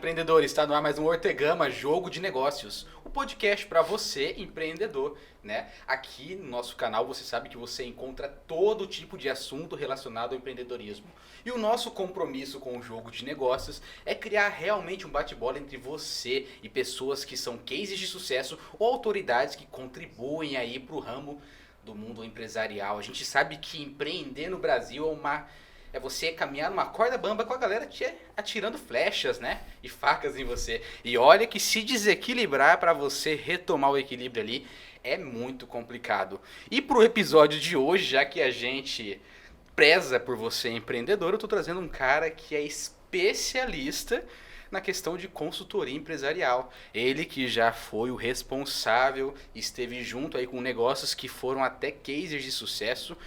empreendedores, está no ar mais um Ortegama Jogo de Negócios, o podcast para você, empreendedor, né? Aqui no nosso canal você sabe que você encontra todo tipo de assunto relacionado ao empreendedorismo. E o nosso compromisso com o Jogo de Negócios é criar realmente um bate-bola entre você e pessoas que são cases de sucesso ou autoridades que contribuem aí para o ramo do mundo empresarial. A gente sabe que empreender no Brasil é você caminhar numa corda bamba com a galera te atirando flechas, né? E facas em você. E olha que se desequilibrar para você retomar o equilíbrio ali é muito complicado. E pro episódio de hoje, já que a gente preza por você empreendedor, eu tô trazendo um cara que é especialista na questão de consultoria empresarial. Ele que já foi o responsável, esteve junto aí com negócios que foram até cases de sucesso,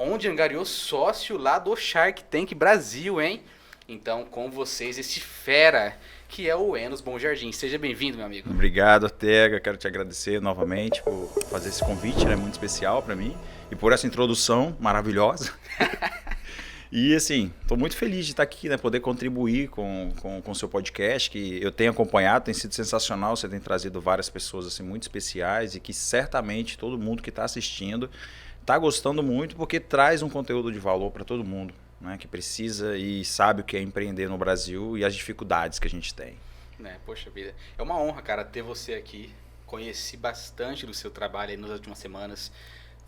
onde angariou sócio lá do Shark Tank Brasil, hein? Então, com vocês, esse fera, que é o Enos Bom Jardim. Seja bem-vindo, meu amigo. Obrigado, Ortega. Quero te agradecer novamente por fazer esse convite, né? Muito especial para mim. E por essa introdução maravilhosa. E, assim, estou muito feliz de estar aqui, né? Poder contribuir com o seu podcast, que eu tenho acompanhado, tem sido sensacional. Você tem trazido várias pessoas, assim, muito especiais e que certamente todo mundo que está assistindo está gostando muito, porque traz um conteúdo de valor para todo mundo, né, que precisa e sabe o que é empreender no Brasil e as dificuldades que a gente tem. Poxa vida, é uma honra, cara, ter você aqui. Conheci bastante do seu trabalho aí nas últimas semanas.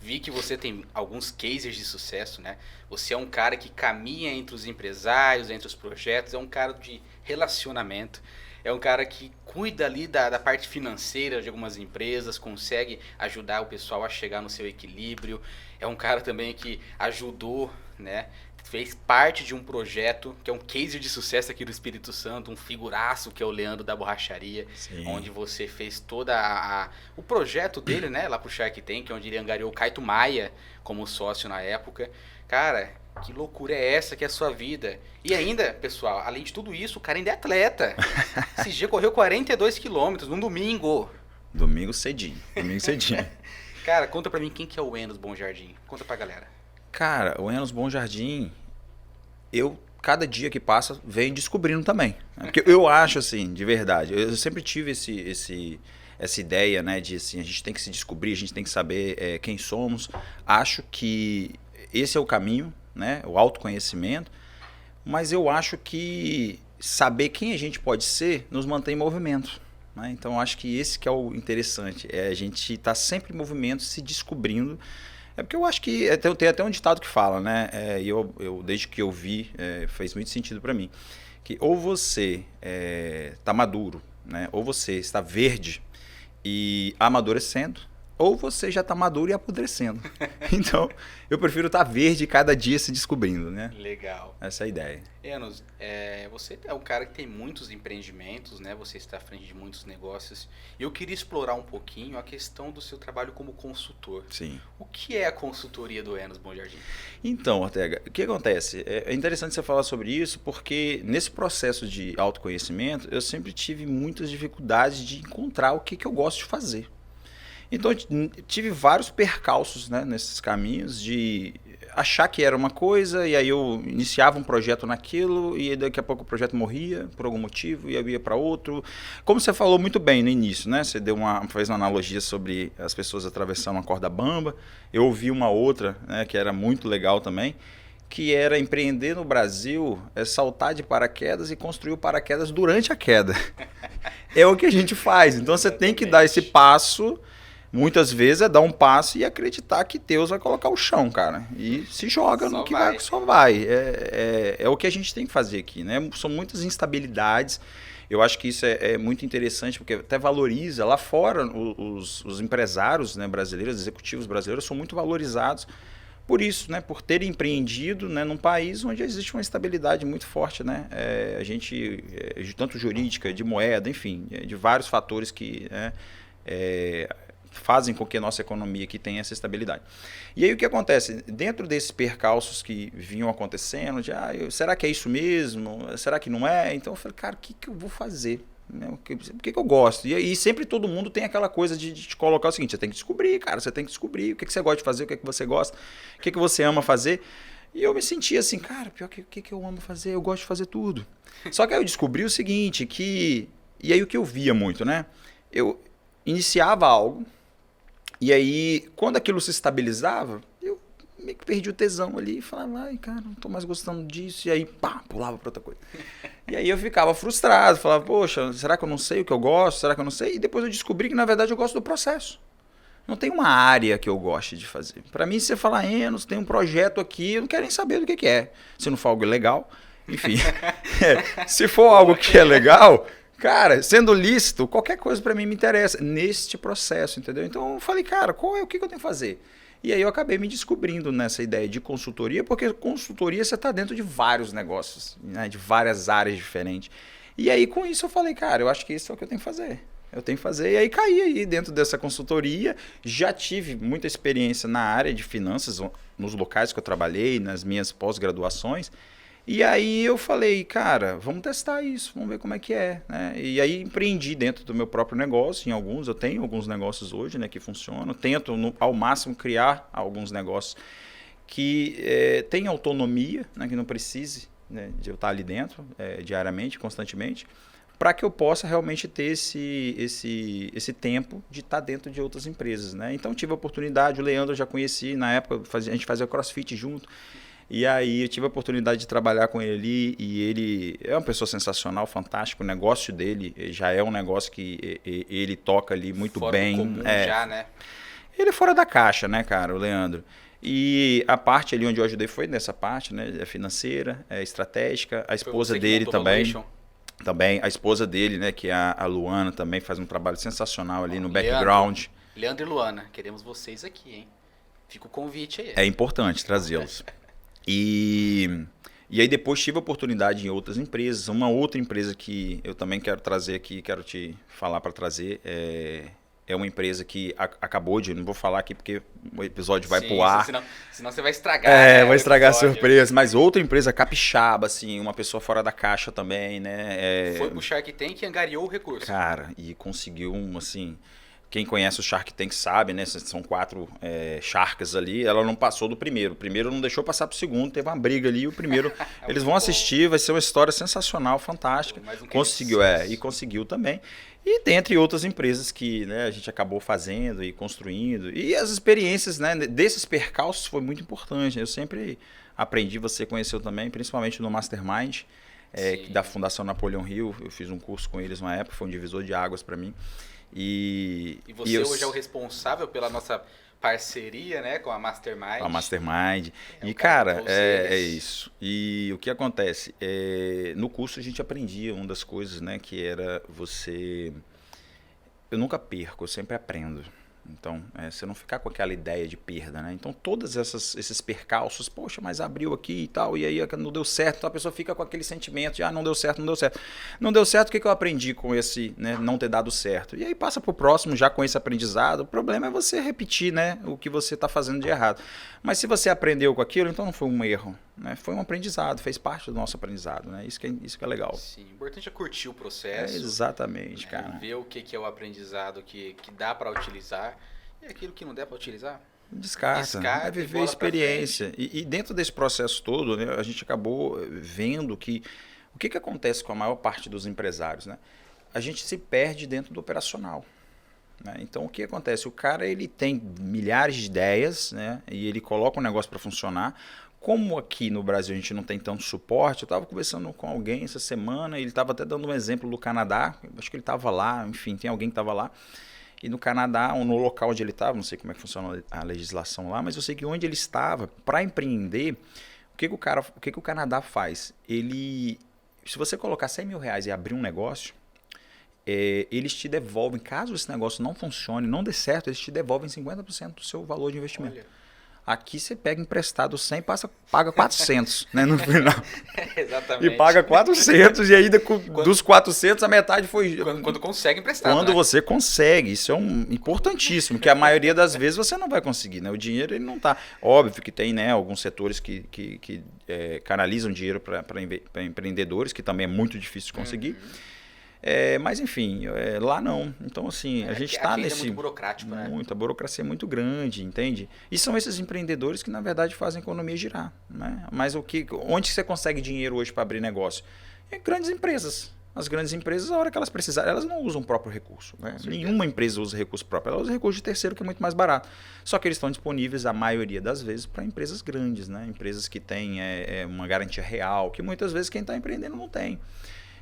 Vi que você tem alguns cases de sucesso, né? Você é um cara que caminha entre os empresários, entre os projetos, é um cara de relacionamento. É um cara que cuida ali da parte financeira de algumas empresas, consegue ajudar o pessoal a chegar no seu equilíbrio. É um cara também que ajudou, né? Fez parte de um projeto que é um case de sucesso aqui do Espírito Santo, um figuraço que é o Leandro da Borracharia. Sim. Onde você fez toda o projeto dele, né? Lá pro Shark Tank, onde ele angariou o Caito Maia como sócio na época. Cara, que loucura é essa que é a sua vida? E ainda, pessoal, além de tudo isso, o cara ainda é atleta. Esse dia correu 42 quilômetros num domingo. Domingo cedinho. Cara, conta pra mim quem que é o Enos Bom Jardim. Conta pra galera. Cara, o Enos Bom Jardim, cada dia que passa, venho descobrindo também. Né? Porque eu acho, assim, de verdade, eu sempre tive essa ideia, né, de assim, a gente tem que se descobrir, a gente tem que saber quem somos. Acho que esse é o caminho, né, o autoconhecimento, mas eu acho que saber quem a gente pode ser nos mantém em movimento. Né? Então, acho que esse que é o interessante, a gente estar sempre em movimento, se descobrindo. É porque eu acho que tem até um ditado que fala, né? E eu desde que eu vi, fez muito sentido para mim, que ou você está maduro, né? Ou você está verde e amadurecendo, ou você já está maduro e apodrecendo. Então, eu prefiro estar verde cada dia se descobrindo, né? Legal. Essa é a ideia. Enos, você é um cara que tem muitos empreendimentos, né? Você está à frente de muitos negócios. E eu queria explorar um pouquinho a questão do seu trabalho como consultor. Sim. O que é a consultoria do Enos Bom Jardim? Então, Ortega, o que acontece? É interessante você falar sobre isso, porque nesse processo de autoconhecimento, eu sempre tive muitas dificuldades de encontrar o que eu gosto de fazer. Então, eu tive vários percalços, né, nesses caminhos de achar que era uma coisa e aí eu iniciava um projeto naquilo e daqui a pouco o projeto morria por algum motivo e eu ia para outro. Como você falou muito bem no início, né? Você fez uma analogia sobre as pessoas atravessando uma corda bamba. Eu ouvi uma outra, né, que era muito legal também, que era empreender no Brasil, saltar de paraquedas e construir o paraquedas durante a queda. É o que a gente faz. Então você tem que dar esse passo. Muitas vezes é dar um passo e acreditar que Deus vai colocar o chão, cara. E se joga no que vai, só vai. É o que a gente tem que fazer aqui, né? São muitas instabilidades. Eu acho que isso é muito interessante, porque até valoriza. Lá fora, os empresários, né, brasileiros, executivos brasileiros, são muito valorizados por isso, né? Por terem empreendido, né, num país onde existe uma estabilidade muito forte, né? A gente, tanto jurídica, de moeda, enfim, de vários fatores que... fazem com que a nossa economia aqui tenha essa estabilidade. E aí o que acontece? Dentro desses percalços que vinham acontecendo, será que é isso mesmo? Será que não é? Então eu falei, cara, o que eu vou fazer? O que eu gosto? E aí sempre todo mundo tem aquela coisa de te colocar o seguinte, você tem que descobrir, cara, você tem que descobrir o que você gosta de fazer, o que você gosta, o que você ama fazer. E eu me sentia assim, cara, pior que o que eu amo fazer? Eu gosto de fazer tudo. Só que aí eu descobri o seguinte, que... E aí o que eu via muito, né? Eu iniciava algo, e aí quando aquilo se estabilizava, eu meio que perdi o tesão ali e falava, ai, cara, não tô mais gostando disso. E aí, pá, pulava pra outra coisa. E aí eu ficava frustrado, falava, poxa, será que eu não sei o que eu gosto? Será que eu não sei? E depois eu descobri que, na verdade, eu gosto do processo. Não tem uma área que eu goste de fazer. Para mim, se você falar, Enos, tem um projeto aqui, eu não quero nem saber do que é. Se não for algo legal, enfim. Se for algo que é legal, cara, sendo lícito, qualquer coisa para mim me interessa. Neste processo, entendeu? Então eu falei, cara, o que eu tenho que fazer? E aí eu acabei me descobrindo nessa ideia de consultoria, porque consultoria você está dentro de vários negócios, né, de várias áreas diferentes. E aí com isso eu falei, cara, eu acho que isso é o que eu tenho que fazer. Eu tenho que fazer. E aí caí aí dentro dessa consultoria. Já tive muita experiência na área de finanças, nos locais que eu trabalhei, nas minhas pós-graduações. E aí eu falei, cara, vamos testar isso, vamos ver como é que é. Né? E aí empreendi dentro do meu próprio negócio, em alguns. Eu tenho alguns negócios hoje, né, que funcionam. Tento ao máximo criar alguns negócios que tenham autonomia, né, que não precise, né, de eu estar ali dentro diariamente, constantemente, para que eu possa realmente ter esse tempo de estar dentro de outras empresas. Né? Então tive a oportunidade, o Leandro eu já conheci, na época a gente fazia CrossFit junto, e aí eu tive a oportunidade de trabalhar com ele ali, e ele é uma pessoa sensacional, fantástico, o negócio dele já é um negócio que ele toca ali muito fora bem. Do comum já, né? Ele é fora da caixa, né, cara, o Leandro? E a parte ali onde eu ajudei foi nessa parte, né, financeira, estratégica, a esposa dele também. Também, a esposa dele, né, que é a Luana, também faz um trabalho sensacional ali no background. Leandro e Luana, queremos vocês aqui, hein? Fica o convite aí. É importante trazê-los. E aí depois tive a oportunidade em outras empresas. Uma outra empresa que eu também quero trazer aqui, quero te falar para trazer, é uma empresa que acabou de... Não vou falar aqui porque o episódio vai pro ar. Senão você vai estragar. Vai estragar a surpresa. Mas outra empresa capixaba, assim, uma pessoa fora da caixa também, né? Foi pro Shark Tank e angariou o recurso. Cara, e conseguiu assim... Quem conhece o Shark Tank sabe, né? São 4 Sharks ali. Ela não passou do primeiro. O primeiro não deixou passar pro segundo. Teve uma briga ali. O primeiro, eles vão assistir. Vai ser uma história sensacional, fantástica. Conseguiu, e conseguiu também. E dentre outras empresas que, né, a gente acabou fazendo e construindo. E as experiências, né, desses percalços foi muito importante. Eu sempre aprendi, você conheceu também, principalmente no Mastermind, da Fundação Napoleão Hill. Eu fiz um curso com eles uma época, foi um divisor de águas para mim. E você hoje é o responsável pela nossa parceria, né, com a Mastermind. A Mastermind. E, cara, é isso. E o que acontece? No curso a gente aprendia uma das coisas, né, que era eu nunca perco, eu sempre aprendo. Então, você não ficar com aquela ideia de perda, né? Então, todos esses percalços, poxa, mas abriu aqui e tal, e aí não deu certo, então a pessoa fica com aquele sentimento de, não deu certo, não deu certo. Não deu certo, o que eu aprendi com esse, né, não ter dado certo? E aí passa pro próximo já com esse aprendizado. O problema é você repetir, né, o que você está fazendo de errado. Mas se você aprendeu com aquilo, então não foi um erro, né? Foi um aprendizado, fez parte do nosso aprendizado, né? Isso que é legal. Sim, o importante é curtir o processo. Exatamente, cara. Ver o que é o aprendizado que dá para utilizar e aquilo que não der para utilizar. Descarta, é viver a experiência. E dentro desse processo todo, né, a gente acabou vendo que o que acontece com a maior parte dos empresários, né? A gente se perde dentro do operacional. Né? Então, o que acontece? O cara ele tem milhares de ideias, né, e ele coloca um negócio para funcionar. Como aqui no Brasil a gente não tem tanto suporte, eu estava conversando com alguém essa semana, ele estava até dando um exemplo do Canadá, acho que ele estava lá, enfim, tem alguém que estava lá. E no Canadá, no local onde ele estava, não sei como é que funciona a legislação lá, mas eu sei que onde ele estava, para empreender, o que o Canadá faz? Se você colocar 100 mil reais e abrir um negócio, eles te devolvem, caso esse negócio não funcione, não dê certo, eles te devolvem 50% do seu valor de investimento. Olha. Aqui você pega emprestado 100, paga 400, né, no final. Exatamente. E paga 400 e aí dos 400 a metade foi... Quando consegue emprestar. Quando você consegue, isso é importantíssimo, que a maioria das vezes você não vai conseguir, né? O dinheiro ele não está... Óbvio que tem, né, alguns setores que canalizam dinheiro para empreendedores, que também é muito difícil de conseguir. Mas, enfim, lá não. Então, assim, a gente está nesse... É muito burocrático, né? A burocracia é muito grande, entende? E são esses empreendedores que, na verdade, fazem a economia girar, né? Mas onde você consegue dinheiro hoje para abrir negócio? Em grandes empresas. As grandes empresas, a hora que elas precisarem, elas não usam o próprio recurso. Né? Nenhuma empresa usa recurso próprio, ela usa recurso de terceiro, que é muito mais barato. Só que eles estão disponíveis, a maioria das vezes, para empresas grandes, né? Empresas que têm uma garantia real, que muitas vezes quem está empreendendo não tem.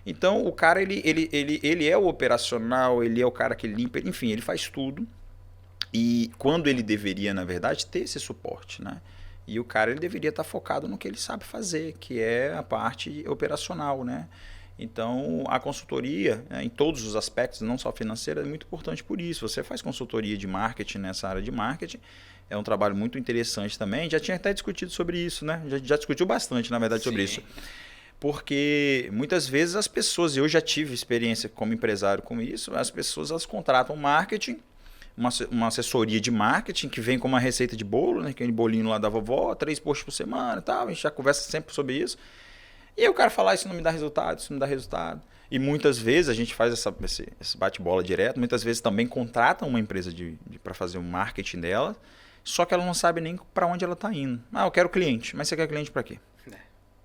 Então, o cara, ele é o operacional, ele é o cara que limpa, enfim, ele faz tudo. E quando ele deveria, na verdade, ter esse suporte, né? E o cara, ele deveria estar focado no que ele sabe fazer, que é a parte operacional, né? Então, a consultoria, em todos os aspectos, não só financeira, é muito importante por isso. Você faz consultoria de marketing nessa área de marketing, é um trabalho muito interessante também. Já tinha até discutido sobre isso, né? Já discutiu bastante, na verdade, sobre isso. Porque muitas vezes as pessoas, eu já tive experiência como empresário com isso, as pessoas elas contratam marketing, uma assessoria de marketing que vem com uma receita de bolo, né? Aquele bolinho lá da vovó, 3 posts por semana e tal, a gente já conversa sempre sobre isso. E aí o cara fala, isso não me dá resultado, isso não dá resultado. E muitas vezes a gente faz esse bate-bola direto, muitas vezes também contratam uma empresa para fazer o marketing dela, só que ela não sabe nem para onde ela está indo. Eu quero cliente, mas você quer cliente para quê?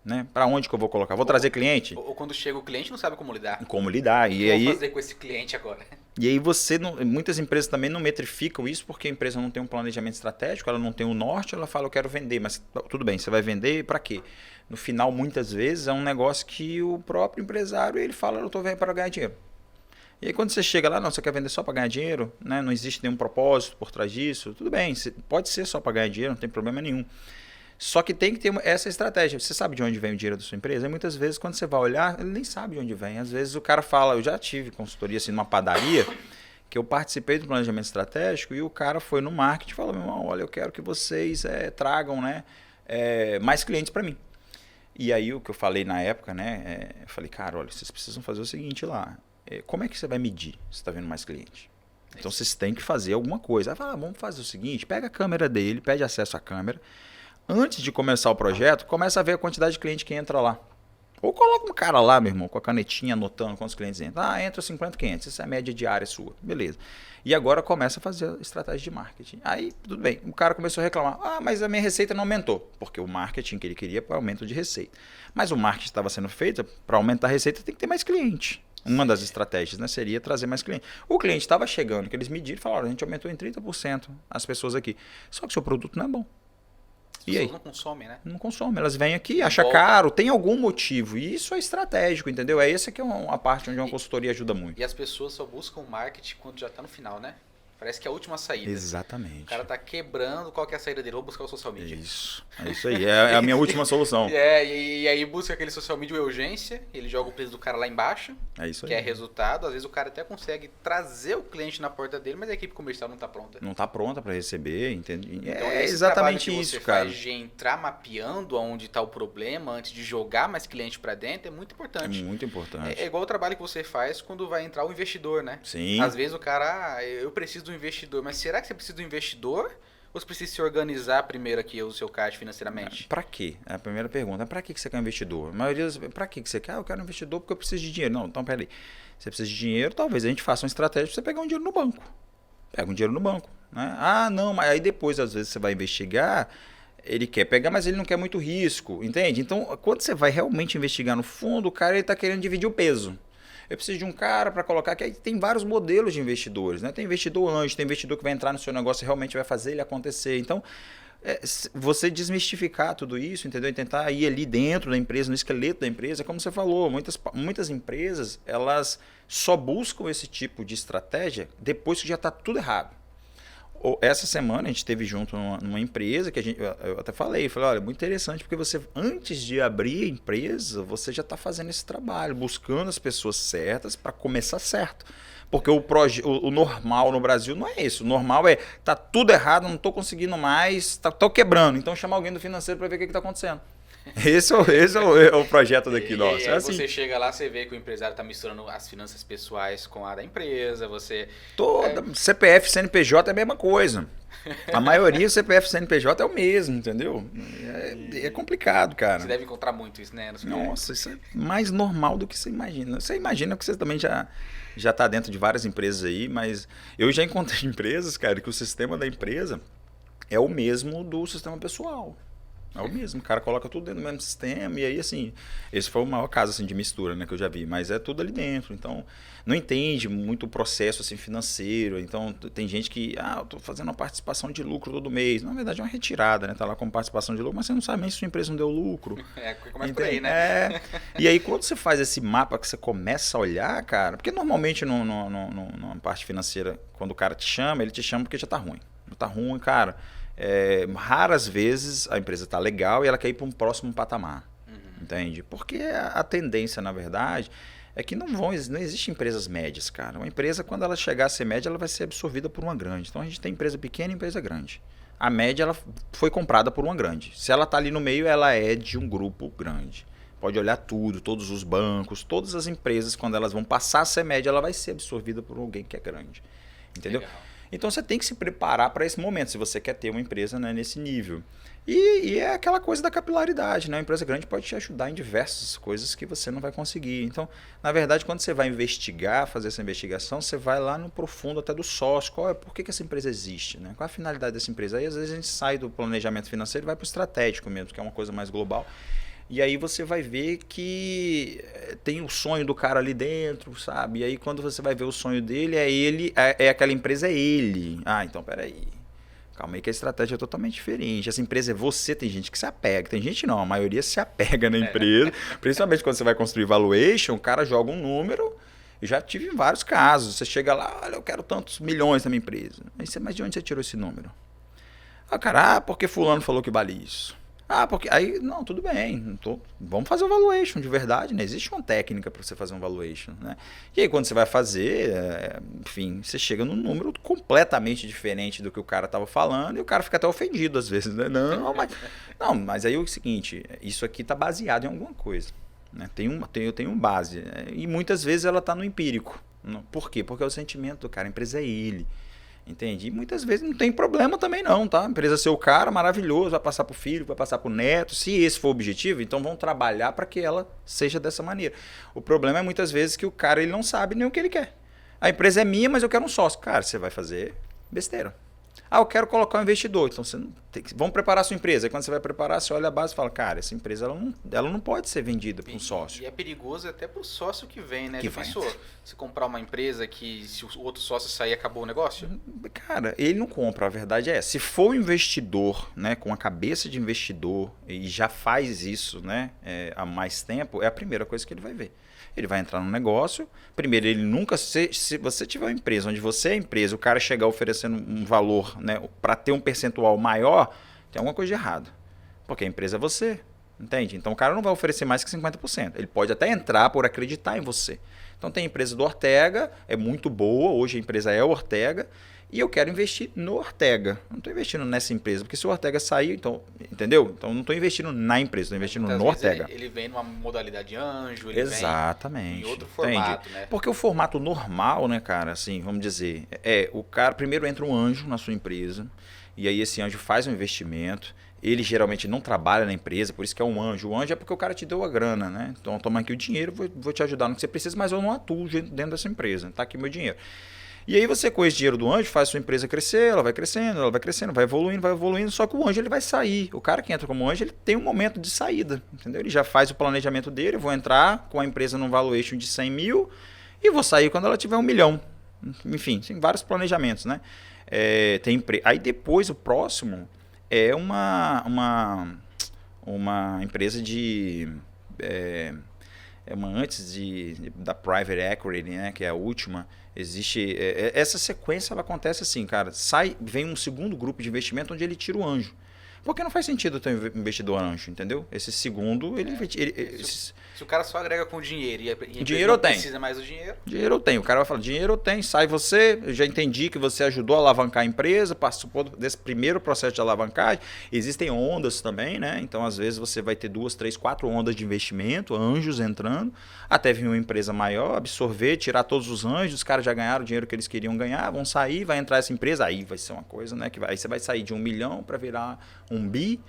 Né? Para onde que eu vou colocar? Vou trazer cliente? Ou quando chega o cliente não sabe como lidar. Como lidar. E aí, o que eu vou fazer com esse cliente agora? E aí muitas empresas também não metrificam isso porque a empresa não tem um planejamento estratégico, ela não tem um norte, ela fala, eu quero vender, mas tudo bem, você vai vender para quê? No final, muitas vezes, é um negócio que o próprio empresário ele fala, eu estou vendo para ganhar dinheiro. E aí quando você chega lá, não, você quer vender só para ganhar dinheiro, né? Não existe nenhum propósito por trás disso, tudo bem, pode ser só para ganhar dinheiro, não tem problema nenhum. Só que tem que ter essa estratégia. Você sabe de onde vem o dinheiro da sua empresa? E muitas vezes, quando você vai olhar, ele nem sabe de onde vem. Às vezes o cara fala, eu já tive consultoria assim numa padaria, que eu participei do planejamento estratégico e o cara foi no marketing e falou, meu irmão, olha, eu quero que vocês tragam, né, mais clientes para mim. E aí o que eu falei na época, né, eu falei, cara, olha, vocês precisam fazer o seguinte lá, como é que você vai medir se está vendo mais cliente? Então vocês têm que fazer alguma coisa. Aí fala, vamos fazer o seguinte, pega a câmera dele, pede acesso à câmera, antes de começar o projeto, começa a ver a quantidade de cliente que entra lá. Ou coloca um cara lá, meu irmão, com a canetinha anotando quantos clientes entram. Entra 50 clientes, essa é a média diária sua. Beleza. E agora começa a fazer a estratégia de marketing. Aí, tudo bem, o cara começou a reclamar. Mas a minha receita não aumentou. Porque o marketing que ele queria para aumento de receita. Mas o marketing estava sendo feito para aumentar a receita, tem que ter mais cliente. Uma das estratégias, né, seria trazer mais cliente. O cliente estava chegando, que eles mediram e falaram, a gente aumentou em 30% as pessoas aqui. Só que o seu produto não é bom. As pessoas não consomem, né? Não consomem, elas vêm aqui, acham caro, tem algum motivo. E isso é estratégico, entendeu? Essa que é uma parte onde uma consultoria ajuda muito. E as pessoas só buscam marketing quando já está no final, né? Parece que é a última saída. Exatamente. O cara tá quebrando, qual que é a saída dele? Vou buscar o social media. Isso, é isso aí, é a minha última solução. E aí busca aquele social media urgência, ele joga o preço do cara lá embaixo, é isso aí. Que é resultado. Às vezes o cara até consegue trazer o cliente na porta dele, mas a equipe comercial não tá pronta. Não tá pronta para receber, entende? Então é exatamente que isso, você cara. Faz de entrar mapeando onde tá o problema, antes de jogar mais cliente para dentro, é muito importante. É muito importante. É igual o trabalho que você faz quando vai entrar o investidor, né? Sim. Às vezes o cara, eu preciso do investidor, mas será que você precisa do investidor ou você precisa se organizar primeiro aqui o seu caixa financeiramente? Para quê? É a primeira pergunta. Para que você quer um investidor? A maioria para que você quer? Eu quero um investidor porque eu preciso de dinheiro. Não, então peraí. Você precisa de dinheiro, talvez a gente faça uma estratégia para você pegar um dinheiro no banco. Pega um dinheiro no banco. Né? Não, mas aí depois às vezes você vai investigar, ele quer pegar, mas ele não quer muito risco, entende? Então, quando você vai realmente investigar no fundo, o cara ele está querendo dividir o peso. Eu preciso de um cara para colocar, que aí tem vários modelos de investidores, né? Tem investidor anjo, tem investidor que vai entrar no seu negócio e realmente vai fazer ele acontecer. Então, você desmistificar tudo isso, entendeu? E tentar ir ali dentro da empresa, no esqueleto da empresa, como você falou, muitas empresas, elas só buscam esse tipo de estratégia depois que já está tudo errado. Essa semana a gente esteve junto numa empresa que eu até falei, olha, muito interessante porque você, antes de abrir a empresa, você já está fazendo esse trabalho, buscando as pessoas certas para começar certo. Porque o normal no Brasil não é isso. O normal tá tudo errado, não estou conseguindo mais, estou quebrando. Então chama alguém do financeiro para ver o que está acontecendo. Esse é o projeto daqui E nosso. É aí assim, você chega lá, você vê que o empresário está misturando as finanças pessoais com a da empresa, você... toda CPF, CNPJ é a mesma coisa. A maioria do CPF e CNPJ é o mesmo, entendeu? É complicado, Você cara. deve encontrar muito isso, né? Nossa, isso é mais normal do que você imagina. Você imagina que você também já está dentro de várias empresas aí, mas eu já encontrei empresas, cara, que o sistema da empresa é o mesmo do sistema pessoal. É o mesmo, o cara coloca tudo dentro do mesmo sistema e aí assim, esse foi o maior caso assim de mistura, né, que eu já vi, mas é tudo ali dentro, então não entende muito o processo assim financeiro, então tem gente que, eu tô fazendo uma participação de lucro todo mês, na verdade é uma retirada, né, tá lá com participação de lucro, mas você não sabe nem se sua empresa não deu lucro. Começa por aí, né? E aí quando você faz esse mapa que você começa a olhar, cara, porque normalmente numa parte financeira, quando o cara te chama, ele te chama porque já tá ruim, cara. Raras vezes a empresa está legal e ela quer ir para um próximo patamar, entende? Porque a tendência, na verdade, é que não existem empresas médias, cara. Uma empresa, quando ela chegar a ser média, ela vai ser absorvida por uma grande. Então a gente tem empresa pequena e empresa grande. A média ela foi comprada por uma grande. Se ela está ali no meio, ela é de um grupo grande. Pode olhar tudo, todos os bancos, todas as empresas, quando elas vão passar a ser média, ela vai ser absorvida por alguém que é grande, entendeu? Legal. Então você tem que se preparar para esse momento, se você quer ter uma empresa, né, nesse nível. E é aquela coisa da capilaridade, né? Uma empresa grande pode te ajudar em diversas coisas que você não vai conseguir. Então, na verdade, quando você vai investigar, fazer essa investigação, você vai lá no profundo até do sócio. Por que essa empresa existe? Né? Qual a finalidade dessa empresa? Aí, às vezes, a gente sai do planejamento financeiro e vai para o estratégico mesmo, que é uma coisa mais global. E aí você vai ver que tem o sonho do cara ali dentro, sabe? E aí quando você vai ver o sonho dele, aquela empresa é ele. Então peraí. Calma aí que a estratégia é totalmente diferente. Essa empresa é você, tem gente que se apega. Tem gente não, a maioria se apega na empresa. Principalmente quando você vai construir valuation, o cara joga um número. Eu já tive vários casos. Você chega lá, olha, eu quero tantos milhões na minha empresa. Aí você, mas de onde você tirou esse número? Cara, porque fulano falou que vale isso. Porque aí, não, tudo bem, vamos fazer o valuation de verdade, né? Existe uma técnica para você fazer um valuation, né? E aí quando você vai fazer, enfim, você chega num número completamente diferente do que o cara estava falando e o cara fica até ofendido às vezes, né? Mas aí é o seguinte, isso aqui está baseado em alguma coisa, né? Eu tenho base, né? E muitas vezes ela está no empírico. Por quê? Porque é o sentimento do cara, a empresa é ele. Entende? E muitas vezes não tem problema também não, tá? A empresa ser o cara, maravilhoso, vai passar pro filho, vai passar pro neto. Se esse for o objetivo, então vamos trabalhar para que ela seja dessa maneira. O problema é muitas vezes que o cara ele não sabe nem o que ele quer. A empresa é minha, mas eu quero um sócio. Cara, você vai fazer besteira. Eu quero colocar um investidor. Então você não tem que... Vamos preparar a sua empresa. Aí quando você vai preparar, você olha a base e fala, cara, essa empresa ela não pode ser vendida para um sócio. E é perigoso até para o sócio que vem, né? Que Já pensou? Se comprar uma empresa que se o outro sócio sair, acabou o negócio? Cara, ele não compra, a verdade é. Se for um investidor, né, com a cabeça de investidor e já faz isso, né, há mais tempo, é a primeira coisa que ele vai ver. Ele vai entrar no negócio. Primeiro, ele nunca... Se você tiver uma empresa onde você é a empresa, o cara chegar oferecendo um valor, né, para ter um percentual maior, tem alguma coisa de errado. Porque a empresa é você, entende? Então o cara não vai oferecer mais que 50%. Ele pode até entrar por acreditar em você. Então tem a empresa do Ortega, é muito boa, hoje a empresa é o Ortega, e eu quero investir no Ortega. Não estou investindo nessa empresa, porque se o Ortega sair, então, entendeu? Então não estou investindo na empresa, estou investindo no Ortega. Ele vem numa modalidade anjo, ele Exatamente. vem em outro formato, né? Porque o formato normal, né, cara, assim, vamos dizer, o cara, primeiro entra um anjo na sua empresa, e aí esse anjo faz um investimento, ele geralmente não trabalha na empresa, por isso que é um anjo. O anjo é porque o cara te deu a grana, né? Então toma aqui o dinheiro, vou te ajudar no que você precisa, mas eu não atuo dentro dessa empresa, tá aqui meu dinheiro. E aí você com esse dinheiro do anjo faz a sua empresa crescer, ela vai crescendo, vai evoluindo, só que o anjo ele vai sair. O cara que entra como anjo, ele tem um momento de saída, entendeu? Ele já faz o planejamento dele, eu vou entrar com a empresa num valuation de 100 mil e vou sair quando ela tiver 1 milhão. Enfim, tem vários planejamentos, né? Aí depois o próximo é uma empresa de... antes da Private Equity, né, que é a última, existe... essa sequência ela acontece assim, cara, vem um segundo grupo de investimento onde ele tira o anjo. Porque não faz sentido ter um investidor anjo, entendeu? Esse segundo, Se o cara só agrega com dinheiro e a dinheiro eu tenho. precisa mais do dinheiro... Dinheiro eu tenho. O cara vai falar, dinheiro eu tenho, sai você, eu já entendi que você ajudou a alavancar a empresa, participou desse primeiro processo de alavancagem. Existem ondas também, né? Então, às vezes, você vai ter 2, 3, 4 ondas de investimento, anjos entrando, até vir uma empresa maior, absorver, tirar todos os anjos, os caras já ganharam o dinheiro que eles queriam ganhar, vão sair, vai entrar essa empresa, aí vai ser uma coisa, né? Aí você vai sair de 1 milhão para virar 1 bi,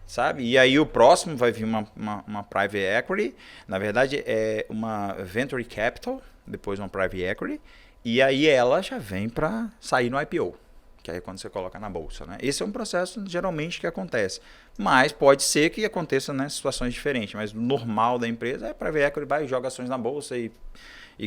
sabe? E aí o próximo vai vir uma private equity, na verdade é uma venture capital, depois uma private equity, e aí ela já vem para sair no IPO, que aí é quando você coloca na bolsa, né? Esse é um processo geralmente que acontece, mas pode ser que aconteça, né, situações diferentes, mas o normal da empresa é private equity, vai, joga ações na bolsa e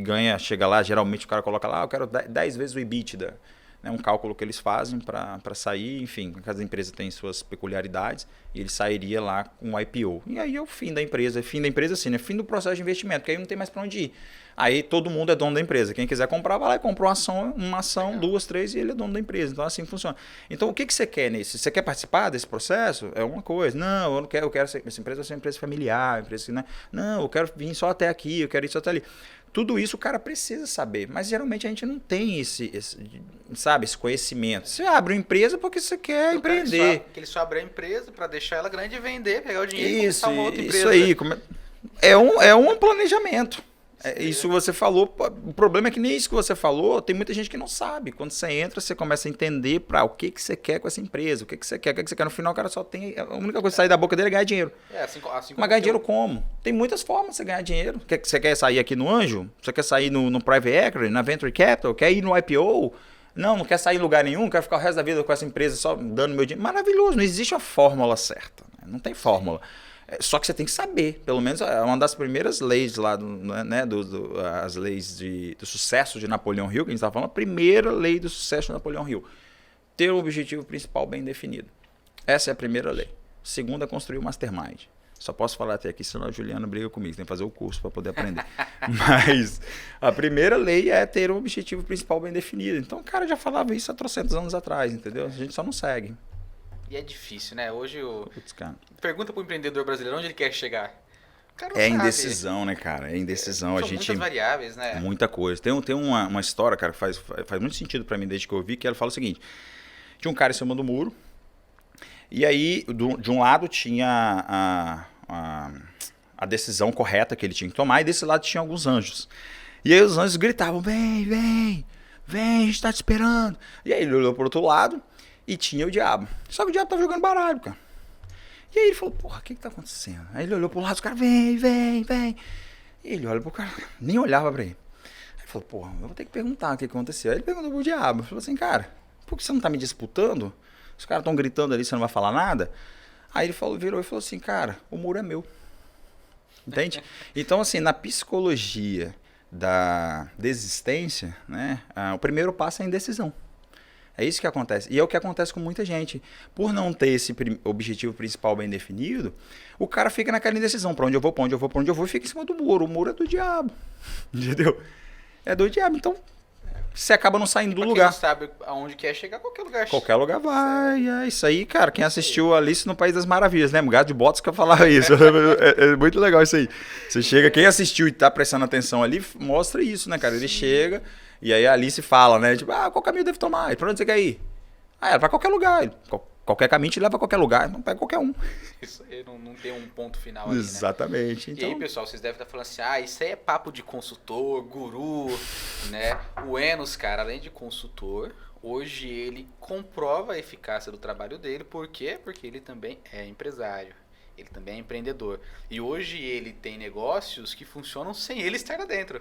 ganha, chega lá, geralmente o cara coloca lá, eu quero 10 vezes o EBITDA, né, um cálculo que eles fazem para sair, enfim, cada empresa tem suas peculiaridades, e ele sairia lá com um IPO. E aí é o fim da empresa assim, né? Fim do processo de investimento, porque aí não tem mais para onde ir. Aí todo mundo é dono da empresa. Quem quiser comprar, vai lá e compra uma ação, 2, 3, e ele é dono da empresa. Então assim funciona. Então o que você quer nisso? Você quer participar desse processo? É uma coisa. Não, eu não quero, essa empresa vai ser uma empresa familiar, empresa, né? Não, eu quero vir só até aqui, eu quero ir só até ali. Tudo isso o cara precisa saber, mas geralmente a gente não tem esse conhecimento. Você abre uma empresa porque você quer empreender. Ele só abre a empresa para deixar ela grande e vender, pegar o dinheiro e começar uma outra empresa. Isso aí. É um planejamento. Isso você falou, o problema é que nem isso que você falou, tem muita gente que não sabe. Quando você entra, você começa a entender para o que você quer com essa empresa, o que você quer, No final, o cara só tem, a única coisa que sai da boca dele é ganhar dinheiro. Mas ganhar dinheiro como? Tem muitas formas de você ganhar dinheiro. Você quer sair aqui no Anjo? Você quer sair no Private Equity, na Venture Capital? Quer ir no IPO? Não quer sair em lugar nenhum, quer ficar o resto da vida com essa empresa só dando meu dinheiro. Maravilhoso, não existe uma fórmula certa. Não tem fórmula. Só que você tem que saber, pelo menos é uma das primeiras leis lá, né, as leis do sucesso de Napoleão Hill, que a gente estava falando, a primeira lei do sucesso de Napoleão Hill. Ter um objetivo principal bem definido. Essa é a primeira lei. Segunda, construir o mastermind. Só posso falar até aqui, senão a Juliana briga comigo, tem que fazer o curso para poder aprender. Mas a primeira lei é ter um objetivo principal bem definido. Então o cara já falava isso há 300 anos atrás, entendeu? A gente só não segue. E é difícil, né? Hoje cara. Pergunta pro empreendedor brasileiro onde ele quer chegar. O cara não é sabe. Indecisão, né, cara? É indecisão. São muitas variáveis, né? Muita coisa. Tem uma história, cara, que faz muito sentido pra mim desde que eu ouvi, que ela fala o seguinte. Tinha um cara em cima do muro, e aí de um lado tinha a decisão correta que ele tinha que tomar, e desse lado tinha alguns anjos. E aí os anjos gritavam, vem, a gente tá te esperando. E aí ele olhou pro outro lado, e tinha o diabo. Só que o diabo tava jogando baralho, cara. E aí ele falou, porra, o que tá acontecendo? Aí ele olhou pro lado, os caras, vem. E ele olha pro cara, nem olhava pra ele. Aí ele falou, porra, eu vou ter que perguntar o que aconteceu. Aí ele perguntou pro diabo, falou assim, cara, por que você não tá me disputando? Os caras tão gritando ali, você não vai falar nada? Aí ele virou e falou assim, cara, o muro é meu. Entende? Então, assim, na psicologia da desistência, né, o primeiro passo é a indecisão. É isso que acontece. E é o que acontece com muita gente. Por não ter esse objetivo principal bem definido, o cara fica naquela indecisão. Pra onde eu vou, e fica em cima do muro. O muro é do diabo. Entendeu? É do diabo. Então, você acaba não saindo do lugar. Quem não sabe aonde quer chegar, qualquer lugar vai. É isso aí, cara. Quem assistiu Alice no País das Maravilhas, né? O Gato de Botas que eu falava isso. É muito legal isso aí. Você chega, quem assistiu e tá prestando atenção ali, mostra isso, né, cara? Ele chega... E aí a Alice fala, né? Tipo, qual caminho eu devo tomar? E pra onde você quer ir? Ela vai pra qualquer lugar. Qualquer caminho te leva a qualquer lugar. Não pega qualquer um. Isso aí não tem um ponto final ali, exatamente. Né? Então... E aí, pessoal, vocês devem estar falando assim, isso aí é papo de consultor, guru, né? O Enos, cara, além de consultor, hoje ele comprova a eficácia do trabalho dele. Por quê? Porque ele também é empresário. Ele também é empreendedor. E hoje ele tem negócios que funcionam sem ele estar lá dentro.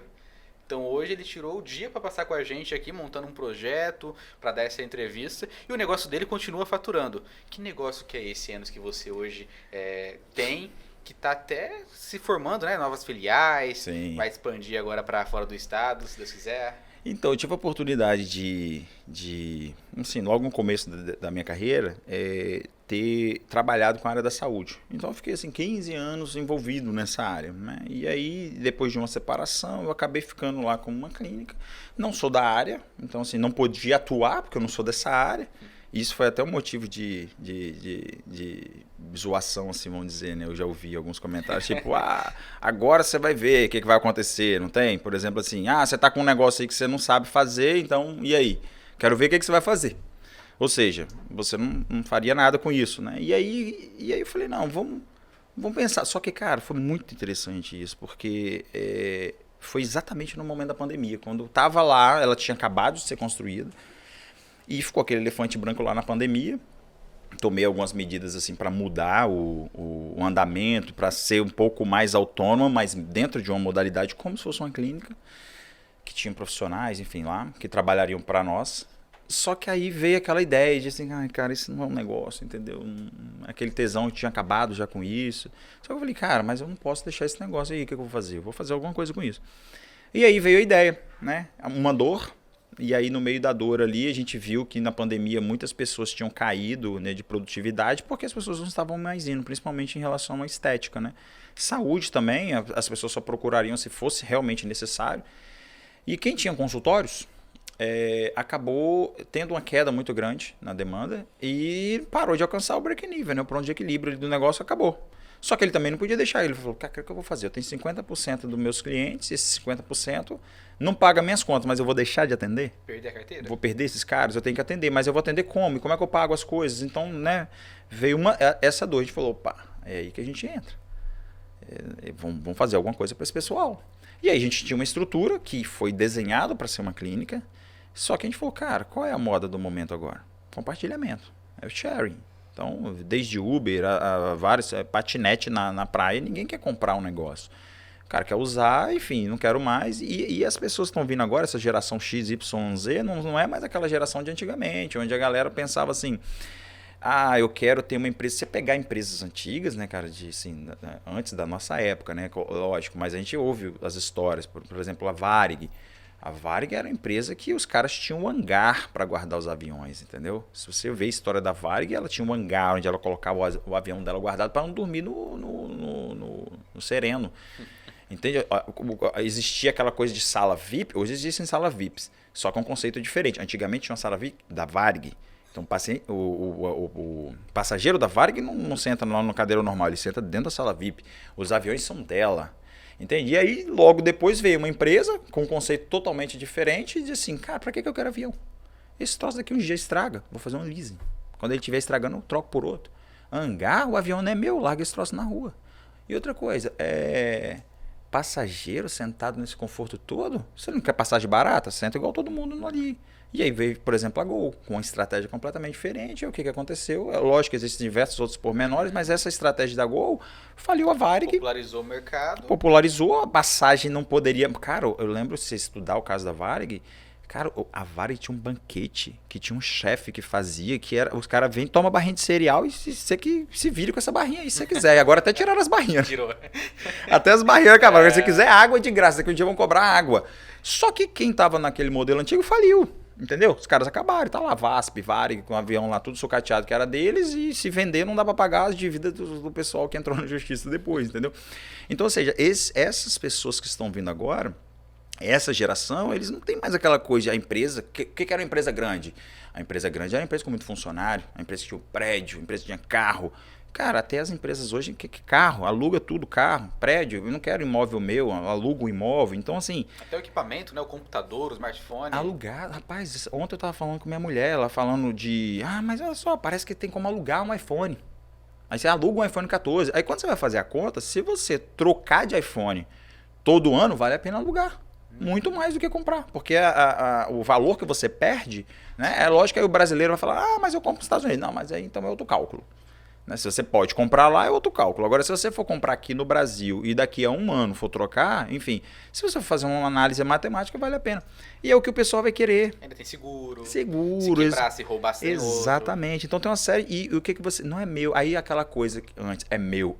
Então hoje ele tirou o dia para passar com a gente aqui, montando um projeto, para dar essa entrevista, e o negócio dele continua faturando. Que negócio que é esse, Enos, que você hoje tem, que está até se formando, né? Novas filiais, Sim. Vai expandir agora para fora do estado, se Deus quiser. Então, eu tive a oportunidade de assim, logo no começo da minha carreira, ter trabalhado com a área da saúde. Então, eu fiquei assim, 15 anos envolvido nessa área, né? E aí, depois de uma separação, eu acabei ficando lá com uma clínica. Não sou da área, então assim, não podia atuar, porque eu não sou dessa área. Isso foi até um motivo de zoação, assim, vamos dizer, né? Eu já ouvi alguns comentários, tipo, agora você vai ver o que vai acontecer, não tem? Por exemplo, assim, você tá com um negócio aí que você não sabe fazer, então, e aí? Quero ver o que você vai fazer. Ou seja, você não faria nada com isso, né? E aí eu falei, não, vamos pensar. Só que, cara, foi muito interessante isso, porque foi exatamente no momento da pandemia, quando eu tava lá, ela tinha acabado de ser construída, e ficou aquele elefante branco lá na pandemia. Tomei algumas medidas assim para mudar o andamento, para ser um pouco mais autônoma, mas dentro de uma modalidade como se fosse uma clínica, que tinha profissionais, enfim, lá, que trabalhariam para nós. Só que aí veio aquela ideia de assim, cara, isso não é um negócio, entendeu? Aquele tesão que tinha acabado já com isso. Só que eu falei, cara, mas eu não posso deixar esse negócio aí, o que eu vou fazer? Eu vou fazer alguma coisa com isso. E aí veio a ideia, né? Uma dor. E aí, no meio da dor ali, a gente viu que na pandemia muitas pessoas tinham caído, né, de produtividade porque as pessoas não estavam mais indo, principalmente em relação à estética, né? Saúde também, as pessoas só procurariam se fosse realmente necessário. E quem tinha consultórios acabou tendo uma queda muito grande na demanda e parou de alcançar o break-even, né? O ponto de equilíbrio do negócio acabou. Só que ele também não podia deixar. Ele falou, cara, o que eu vou fazer? Eu tenho 50% dos meus clientes, esses 50% não paga minhas contas, mas eu vou deixar de atender? Perder a carteira? Vou perder esses caras? Eu tenho que atender, mas eu vou atender como? E como é que eu pago as coisas? Então, né, veio essa dor. A gente falou, opa, é aí que a gente entra. Vamos fazer alguma coisa para esse pessoal. E aí a gente tinha uma estrutura que foi desenhada para ser uma clínica, só que a gente falou, cara, qual é a moda do momento agora? Compartilhamento, é o sharing. Então, desde Uber a vários, patinete na praia, ninguém quer comprar um negócio. O cara quer usar, enfim, não quero mais. E as pessoas que estão vindo agora, essa geração X, Y, Z, não é mais aquela geração de antigamente, onde a galera pensava assim, eu quero ter uma empresa. Você pegar empresas antigas, né, cara, assim, antes da nossa época, né, lógico, mas a gente ouve as histórias, por exemplo, a Varig. A Varig era uma empresa que os caras tinham um hangar para guardar os aviões, entendeu? Se você vê a história da Varig, ela tinha um hangar onde ela colocava o avião dela guardado para não dormir no sereno. Entende? Existia aquela coisa de sala VIP, hoje existem salas VIPs, só com um conceito diferente. Antigamente tinha uma sala VIP da Varig. Então o passageiro da Varig não senta lá no cadeiro normal, ele senta dentro da sala VIP. Os aviões são dela. Entende? E aí, logo depois veio uma empresa com um conceito totalmente diferente e disse assim, cara, pra que eu quero avião? Esse troço daqui um dia estraga, vou fazer um leasing. Quando ele estiver estragando, eu troco por outro. Hangar, o avião não é meu, larga esse troço na rua. E outra coisa, passageiro sentado nesse conforto todo, você não quer passagem barata? Senta igual todo mundo ali. E aí veio, por exemplo, a Gol, com uma estratégia completamente diferente. E o que aconteceu? É lógico que existem diversos outros pormenores, mas essa estratégia da Gol faliu a Varig. Popularizou o mercado. Popularizou, a passagem não poderia... Cara, eu lembro, se você estudar o caso da Varig, cara, a Varig tinha um banquete, que tinha um chefe que fazia, que era... Os caras vêm, toma barrinha de cereal e você que se vire com essa barrinha aí, se você quiser. E agora até tiraram as barrinhas. Tirou. Até as barrinhas acabaram. Se você quiser água, é de graça. Daqui um dia vão cobrar água. Só que quem tava naquele modelo antigo faliu. Entendeu? Os caras acabaram, tá lá, VASP, Varig, com o avião lá, tudo sucateado que era deles, e se vender não dá pra pagar as dívidas do pessoal que entrou na justiça depois, entendeu? Então, ou seja, essas pessoas que estão vindo agora, essa geração, eles não tem mais aquela coisa, a empresa, o que era uma empresa grande? A empresa grande era uma empresa com muito funcionário, a empresa que tinha um prédio, a empresa que tinha carro. Cara, até as empresas hoje, que carro, aluga tudo, carro, prédio, eu não quero imóvel meu, alugo o imóvel, então assim... Até o equipamento, né, o computador, o smartphone... Alugar, rapaz, ontem eu tava falando com minha mulher, ela falando de... mas olha só, parece que tem como alugar um iPhone. Aí você aluga um iPhone 14, aí quando você vai fazer a conta, se você trocar de iPhone todo ano, vale a pena alugar. Muito mais do que comprar, porque o valor que você perde, né, é lógico que aí o brasileiro vai falar, mas eu compro nos Estados Unidos. Não, mas aí então é outro cálculo. Né? Se você pode comprar lá, é outro cálculo. Agora, se você for comprar aqui no Brasil e daqui a um ano for trocar, enfim, se você for fazer uma análise matemática, vale a pena. E é o que o pessoal vai querer. Ainda tem seguro. Seguro. Se quebrar, se roubar, se exatamente. Outro. Então tem uma série. E o que você... Não é meu. Aí aquela coisa que antes é meu.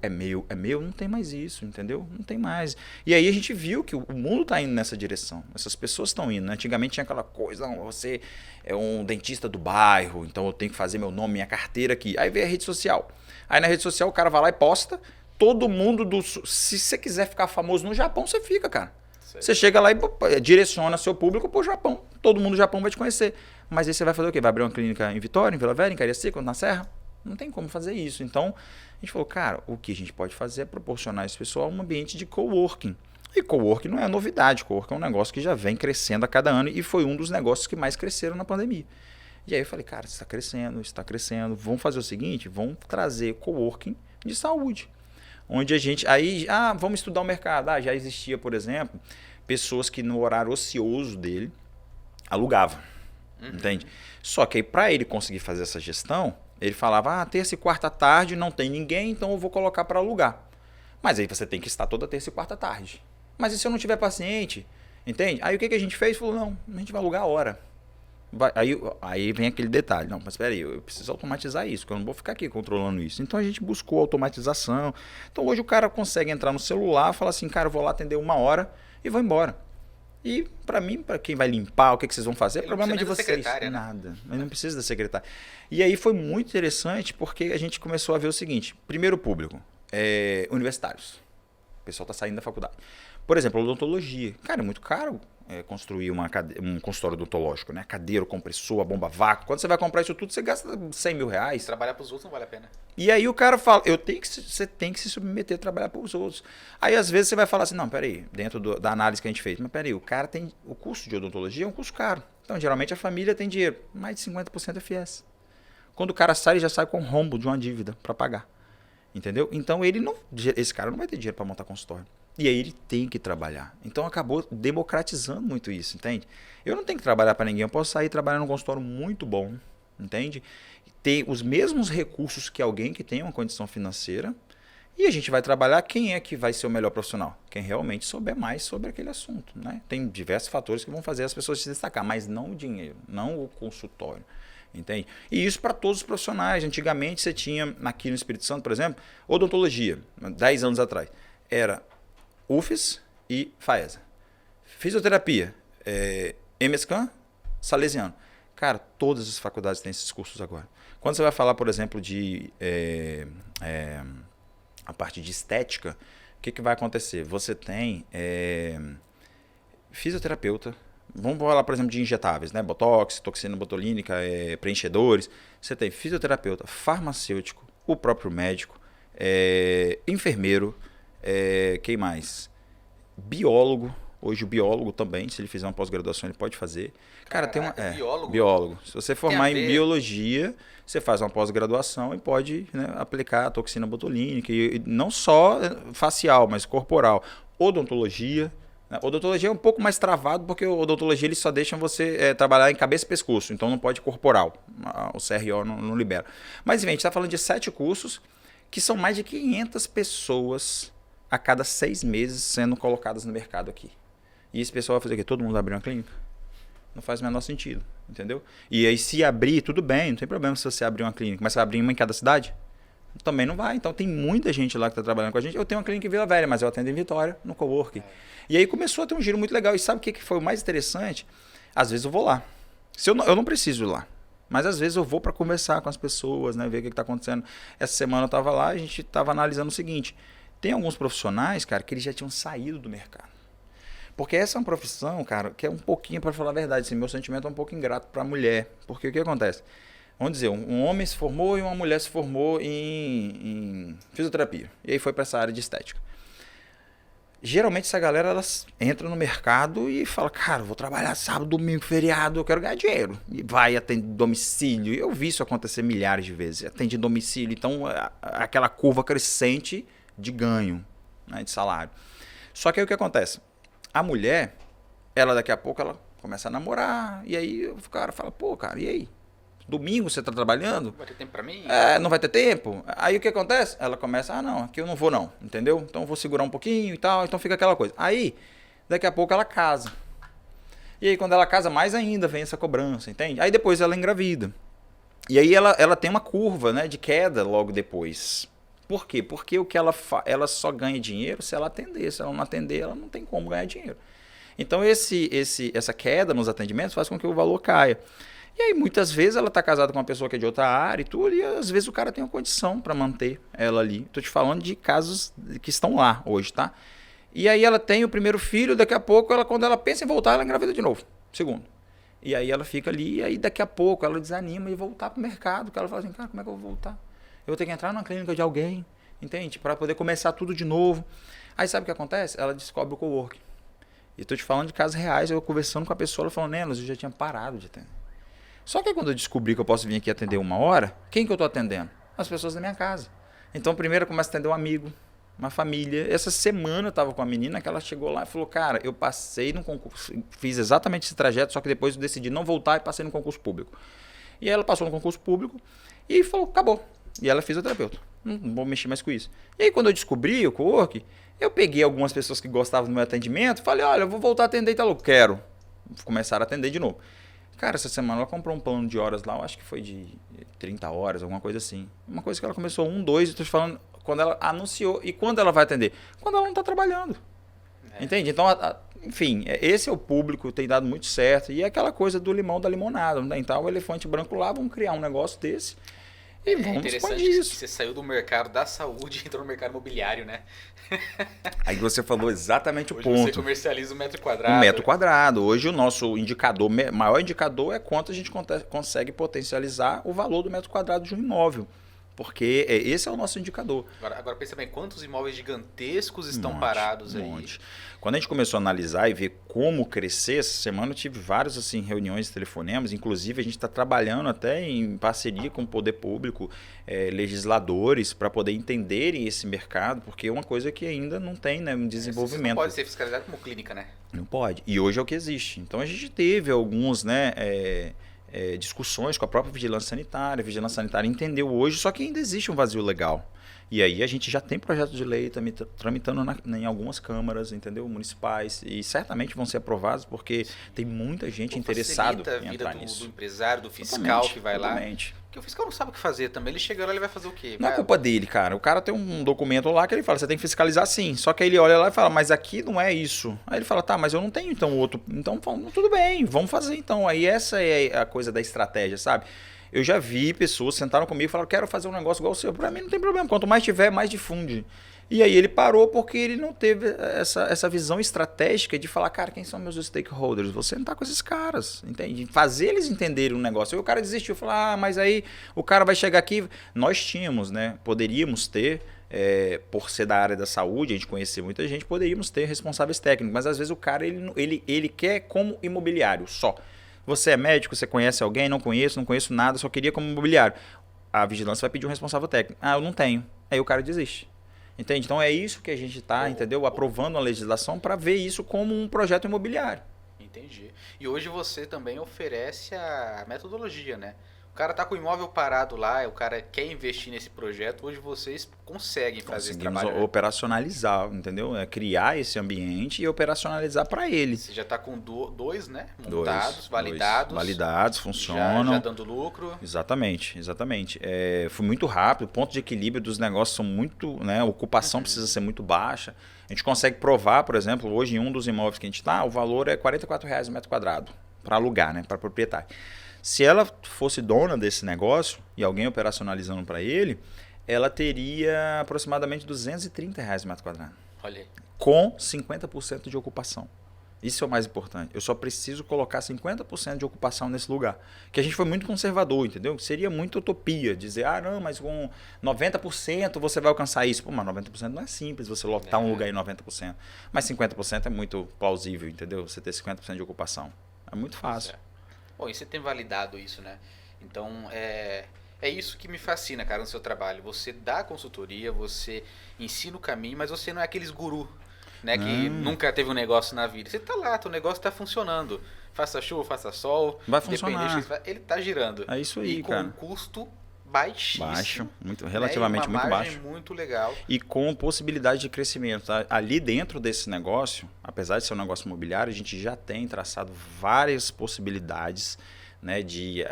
Não tem mais isso, entendeu? Não tem mais. E aí a gente viu que o mundo está indo nessa direção. Essas pessoas estão indo. Né? Antigamente tinha aquela coisa, não, você é um dentista do bairro, então eu tenho que fazer meu nome, minha carteira aqui. Aí veio a rede social. Aí na rede social o cara vai lá e posta. Todo mundo Se você quiser ficar famoso no Japão, você fica, cara. Você chega lá e direciona seu público pro Japão. Todo mundo do Japão vai te conhecer. Mas aí você vai fazer o quê? Vai abrir uma clínica em Vitória, em Vila Velha, em Cariacica, na Serra? Não tem como fazer isso. Então, a gente falou, cara, o que a gente pode fazer é proporcionar a esse pessoal um ambiente de coworking. E coworking não é novidade. Coworking é um negócio que já vem crescendo a cada ano e foi um dos negócios que mais cresceram na pandemia. E aí eu falei, cara, está crescendo. Vamos fazer o seguinte, vamos trazer coworking de saúde. Onde a gente, vamos estudar o mercado. Já existia, por exemplo, pessoas que no horário ocioso dele alugavam, entende? Só que aí para ele conseguir fazer essa gestão, ele falava, terça e quarta tarde não tem ninguém, então eu vou colocar para alugar. Mas aí você tem que estar toda terça e quarta tarde. Mas e se eu não tiver paciente? Entende? Aí o que a gente fez? Falou, não, a gente vai alugar a hora. Aí vem aquele detalhe, não, mas espera aí, eu preciso automatizar isso, porque eu não vou ficar aqui controlando isso. Então a gente buscou automatização. Então hoje o cara consegue entrar no celular, falar assim, cara, eu vou lá atender 1 hora e vou embora. E para mim, para quem vai limpar, o que vocês vão fazer, é problema de vocês. Nada, mas não precisa da secretária. E aí foi muito interessante porque a gente começou a ver o seguinte, primeiro público, universitários. O pessoal está saindo da faculdade. Por exemplo, odontologia. Cara, é muito caro construir um consultório odontológico, né? Cadeira, compressor, a bomba vácuo. Quando você vai comprar isso tudo, você gasta 100 mil reais. Trabalhar para os outros não vale a pena. E aí o cara fala, você tem que se submeter a trabalhar para os outros. Aí às vezes você vai falar assim, não, peraí, dentro da análise que a gente fez, mas peraí, o cara tem, o curso de odontologia é um curso caro. Então geralmente a família tem dinheiro, mais de 50% é FIES. Quando o cara sai, ele já sai com rombo de uma dívida para pagar. Entendeu? Então esse cara não vai ter dinheiro para montar consultório. E aí ele tem que trabalhar. Então acabou democratizando muito isso, entende? Eu não tenho que trabalhar para ninguém, eu posso sair trabalhando num consultório muito bom, entende? Ter os mesmos recursos que alguém que tem uma condição financeira e a gente vai trabalhar quem é que vai ser o melhor profissional? Quem realmente souber mais sobre aquele assunto, né? Tem diversos fatores que vão fazer as pessoas se destacar, mas não o dinheiro, não o consultório. Entende? E isso para todos os profissionais. Antigamente você tinha, aqui no Espírito Santo, por exemplo, odontologia, 10 anos atrás, era UFES e FAESA. Fisioterapia, MSCAN, Salesiano. Cara, todas as faculdades têm esses cursos agora. Quando você vai falar, por exemplo, de a parte de estética, o que vai acontecer? Você tem fisioterapeuta. Vamos falar, por exemplo, de injetáveis, né? Botox, toxina botulínica, preenchedores. Você tem fisioterapeuta, farmacêutico, o próprio médico, enfermeiro, quem mais? Biólogo. Hoje o biólogo também, se ele fizer uma pós-graduação, ele pode fazer. Cara, Caraca, tem biólogo? Biólogo. Se você formar em biologia, você faz uma pós-graduação e pode, né, aplicar a toxina botulínica. E não só facial, mas corporal. Odontologia. Odontologia é um pouco mais travado, porque o odontologia eles só deixam você trabalhar em cabeça e pescoço, então não pode corporal. O CRO não libera. Mas, enfim, a gente está falando de 7 cursos, que são mais de 500 pessoas a cada 6 meses sendo colocadas no mercado aqui. E esse pessoal vai fazer o quê? Todo mundo vai abrir uma clínica? Não faz o menor sentido, entendeu? E aí se abrir, tudo bem, não tem problema se você abrir uma clínica, mas você vai abrir uma em cada cidade? Também não vai. Então tem muita gente lá que está trabalhando com a gente. Eu tenho uma clínica em Vila Velha, mas eu atendo em Vitória, no coworking. E aí começou a ter um giro muito legal. E sabe o que foi o mais interessante? Às vezes eu vou lá. Eu não preciso ir lá. Mas às vezes eu vou para conversar com as pessoas, né, ver o que está acontecendo. Essa semana eu estava lá, a gente estava analisando o seguinte. Tem alguns profissionais, cara, que eles já tinham saído do mercado. Porque essa é uma profissão, cara, que é um pouquinho, para falar a verdade, assim, meu sentimento é um pouco ingrato para a mulher. Porque o que acontece? Vamos dizer, um homem se formou e uma mulher se formou em fisioterapia. E aí foi para essa área de estética. Geralmente essa galera elas entra no mercado e fala, cara, vou trabalhar sábado, domingo, feriado, eu quero ganhar dinheiro. E vai atender domicílio. Eu vi isso acontecer milhares de vezes. Atende domicílio. Então, aquela curva crescente de ganho, né, de salário. Só que aí o que acontece? A mulher, ela daqui a pouco ela começa a namorar. E aí o cara fala, pô, cara, e aí? Domingo você tá trabalhando? Não vai ter tempo pra mim? Não vai ter tempo? Aí o que acontece? Ela começa, não, aqui eu não vou não, entendeu? Então eu vou segurar um pouquinho e tal, então fica aquela coisa. Aí, daqui a pouco ela casa. E aí quando ela casa, mais ainda vem essa cobrança, entende? Aí depois ela engravida. E aí ela tem uma curva, né, de queda logo depois. Por quê? Porque o que ela só ganha dinheiro se ela atender. Se ela não atender, ela não tem como ganhar dinheiro. Então essa queda nos atendimentos faz com que o valor caia. E aí, muitas vezes, ela está casada com uma pessoa que é de outra área e tudo, e às vezes o cara tem uma condição para manter ela ali. Estou te falando de casos que estão lá hoje, tá? E aí ela tem o primeiro filho, daqui a pouco, quando ela pensa em voltar, ela engravida de novo. Segundo. E aí ela fica ali, e aí daqui a pouco ela desanima e voltar pro mercado. Porque ela fala assim, cara, como é que eu vou voltar? Eu vou ter que entrar numa clínica de alguém, entende? Para poder começar tudo de novo. Aí sabe o que acontece? Ela descobre o coworking. E tô te falando de casos reais, eu conversando com a pessoa, ela falou, Nelas, eu já tinha parado de atender. Só que quando eu descobri que eu posso vir aqui atender 1 hora, quem que eu tô atendendo? As pessoas da minha casa. Então primeiro eu começo a atender um amigo, uma família. Essa semana eu tava com a menina que ela chegou lá e falou, cara, eu passei no concurso, fiz exatamente esse trajeto, só que depois eu decidi não voltar e passei no concurso público. E aí ela passou no concurso público e falou, acabou. E ela é fisioterapeuta. Não vou mexer mais com isso. E aí quando eu descobri o coworking, eu peguei algumas pessoas que gostavam do meu atendimento e falei, olha, eu vou voltar a atender e tal. Quero. Começar a atender de novo. Cara, essa semana ela comprou um plano de horas lá, eu acho que foi de 30 horas, alguma coisa assim. Uma coisa que ela começou 1, 2, eu tô te falando, quando ela anunciou. E quando ela vai atender? Quando ela não está trabalhando. Entende? Então, enfim, esse é o público, tem dado muito certo. E é aquela coisa do limão da limonada. Né? Então, o elefante branco lá, vamos criar um negócio desse. E vamos expandir isso. Que você saiu do mercado da saúde e entrou no mercado imobiliário, né? Aí você falou exatamente o Hoje ponto. Você comercializa o metro quadrado. O metro quadrado. Hoje o nosso indicador, maior indicador é quanto a gente consegue potencializar o valor do metro quadrado de um imóvel. Porque esse é o nosso indicador. Agora pensa bem, quantos imóveis gigantescos estão parados aí? Monte. Quando a gente começou a analisar e ver como crescer, essa semana eu tive várias assim, reuniões e telefonemas, inclusive a gente está trabalhando até em parceria com o poder público, legisladores, para poder entenderem esse mercado, porque é uma coisa que ainda não tem, né, um desenvolvimento. Não pode ser fiscalizado como clínica, né? Não pode. E hoje é o que existe. Então a gente teve alguns, né, discussões com a própria vigilância sanitária. A vigilância sanitária entendeu hoje, só que ainda existe um vazio legal. E aí a gente já tem projeto de lei tramitando em algumas câmaras, entendeu? Municipais, e certamente vão ser aprovados porque tem muita gente interessada em entrar nisso. Do empresário, do fiscal que vai lá. Totalmente. Porque o fiscal não sabe o que fazer também. Ele chega lá, ele vai fazer o quê? Não é culpa dele, cara. O cara tem um documento lá que ele fala, você tem que fiscalizar sim. Só que aí ele olha lá e fala, mas aqui não é isso. Aí ele fala, tá, mas eu não tenho então outro. Então tudo bem, vamos fazer então. Aí essa é a coisa da estratégia, sabe? Eu já vi pessoas sentaram comigo e falaram, quero fazer um negócio igual o seu. Pra mim não tem problema, quanto mais tiver, mais difunde. E aí ele parou porque ele não teve essa visão estratégica de falar, cara, quem são meus stakeholders? Você não tá com esses caras, entende? Fazer eles entenderem o negócio. Aí o cara desistiu, falou, mas aí o cara vai chegar aqui. Nós tínhamos, né? Poderíamos ter, por ser da área da saúde, a gente conhecer muita gente, poderíamos ter responsáveis técnicos, mas às vezes o cara, ele quer como imobiliário só. Você é médico, você conhece alguém? Não conheço nada, só queria como imobiliário. A vigilância vai pedir um responsável técnico. Eu não tenho. Aí o cara desiste. Entende? Então é isso que a gente está, entendeu? Aprovando a legislação para ver isso como um projeto imobiliário. Entendi. E hoje você também oferece a metodologia, né? O cara tá com o imóvel parado lá, o cara quer investir nesse projeto, hoje vocês conseguem fazer esse trabalho. Conseguimos operacionalizar, entendeu? Criar esse ambiente e operacionalizar para ele. Você já tá com dois, né? Montados, validados. Validados, funcionam. Já dando lucro. Exatamente. Foi muito rápido, o ponto de equilíbrio dos negócios são muito, né? A ocupação precisa ser muito baixa. A gente consegue provar, por exemplo, hoje em um dos imóveis que a gente está, o valor é R$44 o metro quadrado para alugar, né? Para proprietário. Se ela fosse dona desse negócio e alguém operacionalizando para ele, ela teria aproximadamente R$230 o metro quadrado. Olha aí. Com 50% de ocupação. Isso é o mais importante. Eu só preciso colocar 50% de ocupação nesse lugar. Que a gente foi muito conservador, entendeu? Seria muita utopia dizer, não, mas com 90% você vai alcançar isso. Pô, mas 90% não é simples você lotar um lugar em 90%. Mas 50% é muito plausível, entendeu? Você ter 50% de ocupação. É muito fácil. Bom, e você tem validado isso, né? Então, é isso que me fascina, cara, no seu trabalho. Você dá consultoria, você ensina o caminho, mas você não é aqueles guru, né? Que nunca teve um negócio na vida. Você tá lá, teu negócio tá funcionando. Faça chuva, faça sol. Vai funcionar. Ele tá girando. É isso aí, e cara. Com um custo baixíssimo. Baixo, relativamente muito baixo. Muito legal. E com possibilidade de crescimento. Tá? Ali dentro desse negócio, apesar de ser um negócio imobiliário, a gente já tem traçado várias possibilidades, né, de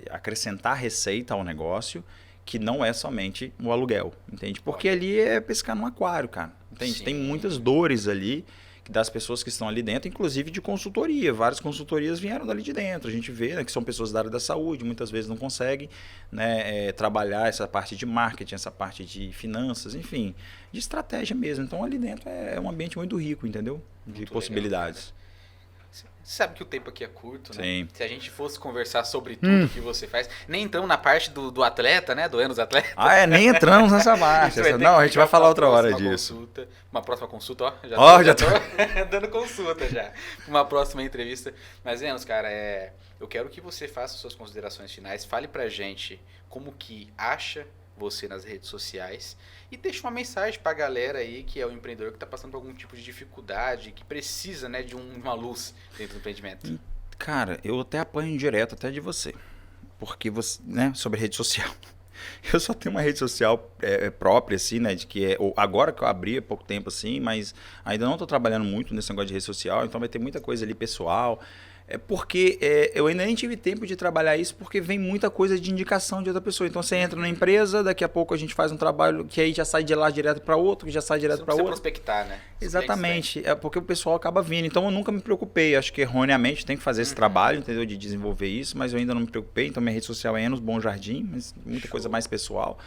acrescentar receita ao negócio, que não é somente o aluguel, entende? Porque ali é pescar no aquário, cara. Entende? Tem muitas dores ali das pessoas que estão ali dentro, inclusive de consultoria. Várias consultorias vieram dali de dentro. A gente vê, né, que são pessoas da área da saúde, muitas vezes não conseguem, né, trabalhar essa parte de marketing, essa parte de finanças, enfim, de estratégia mesmo. Então ali dentro é um ambiente muito rico, entendeu? De Muito possibilidades. legal, você sabe que o tempo aqui é curto, né? Sim. Se a gente fosse conversar sobre tudo que você faz, nem entramos na parte do atleta, né? Do Enos Atleta. Nem entramos nessa parte. Não, a gente vai falar outra hora disso. Uma próxima consulta, ó. Já tô dando consulta já. Uma próxima entrevista. Mas, Enos, cara, eu quero que você faça suas considerações finais. Fale pra gente como que acha você nas redes sociais e deixa uma mensagem pra galera aí que é o empreendedor que tá passando por algum tipo de dificuldade, que precisa, né, de uma luz dentro do empreendimento. Cara, eu até apanho direto até de você, porque você, né, sobre rede social. Eu só tenho uma rede social própria, assim, né, de que agora que eu abri há pouco tempo, assim, mas ainda não tô trabalhando muito nesse negócio de rede social, então vai ter muita coisa ali pessoal. Porque eu ainda nem tive tempo de trabalhar isso, porque vem muita coisa de indicação de outra pessoa. Então você entra na empresa, daqui a pouco a gente faz um trabalho que aí já sai de lá direto para outro, que já sai direto para outro. Você prospectar, né? Exatamente, é porque o pessoal acaba vindo. Então eu nunca me preocupei, acho que erroneamente tem que fazer esse trabalho, entendeu? De desenvolver isso, mas eu ainda não me preocupei. Então minha rede social é Enos Bom Jardim, mas muita coisa mais pessoal.